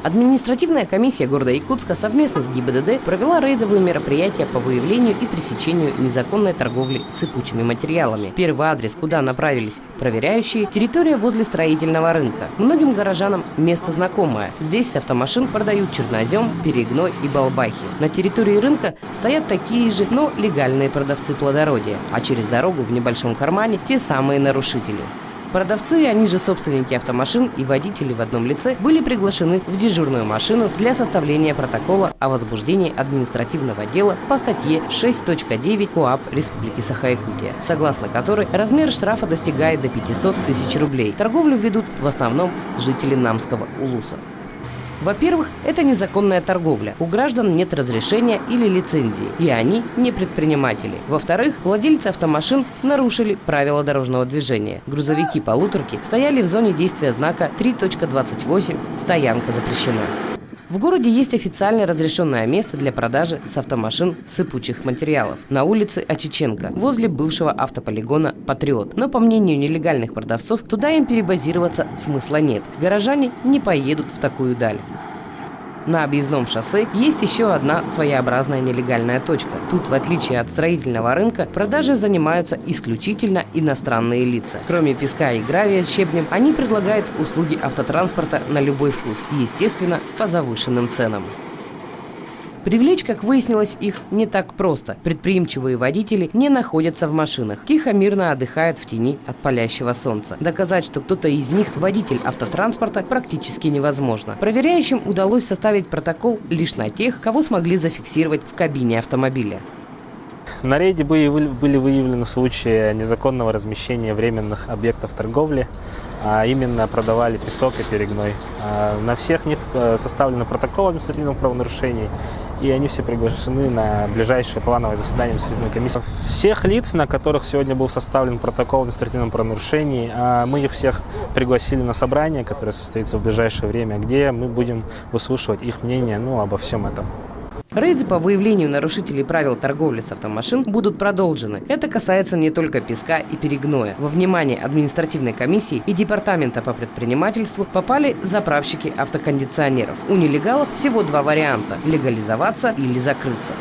Административная комиссия города Якутска совместно с ГИБДД провела рейдовые мероприятия по выявлению и пресечению незаконной торговли сыпучими материалами. Первый адрес, куда направились проверяющие – территория возле строительного рынка. Многим горожанам место знакомое. Здесь с автомашин продают чернозем, перегной и балбахи. На территории рынка стоят такие же, но легальные продавцы плодородия, а через дорогу в небольшом кармане те самые нарушители. Продавцы, они же собственники автомашин и водители в одном лице, были приглашены в дежурную машину для составления протокола о возбуждении административного дела по статье 6.9 КоАП Республики Саха-Якутия, согласно которой размер штрафа достигает до 500 тысяч рублей. Торговлю ведут в основном жители Намского улуса. Во-первых, это незаконная торговля. У граждан нет разрешения или лицензии, и они не предприниматели. Во-вторых, владельцы автомашин нарушили правила дорожного движения. Грузовики-полуторки стояли в зоне действия знака 3.28 «Стоянка запрещена». В городе есть официально разрешенное место для продажи с автомашин сыпучих материалов на улице Очиченко, возле бывшего автополигона «Патриот». Но, по мнению нелегальных продавцов, туда им перебазироваться смысла нет. Горожане не поедут в такую даль. На объездном шоссе есть еще одна своеобразная нелегальная точка. Тут, в отличие от строительного рынка, продажей занимаются исключительно иностранные лица. Кроме песка и гравия с щебнем, они предлагают услуги автотранспорта на любой вкус и, естественно, по завышенным ценам. Привлечь, как выяснилось, их не так просто. Предприимчивые водители не находятся в машинах. Тихо, мирно отдыхают в тени от палящего солнца. Доказать, что кто-то из них водитель автотранспорта, практически невозможно. Проверяющим удалось составить протокол лишь на тех, кого смогли зафиксировать в кабине автомобиля. На рейде были выявлены случаи незаконного размещения временных объектов торговли, а именно продавали песок и перегной. На всех них составлен протокол административных правонарушений, и они все приглашены на ближайшее плановое заседание административной комиссии. Всех лиц, на которых сегодня был составлен протокол административных правонарушений, мы их всех пригласили на собрание, которое состоится в ближайшее время, где мы будем выслушивать их мнение обо всем этом. Рейды по выявлению нарушителей правил торговли с автомашин будут продолжены. Это касается не только песка и перегноя. Во внимание административной комиссии и департамента по предпринимательству попали заправщики автокондиционеров. У нелегалов всего два варианта – легализоваться или закрыться.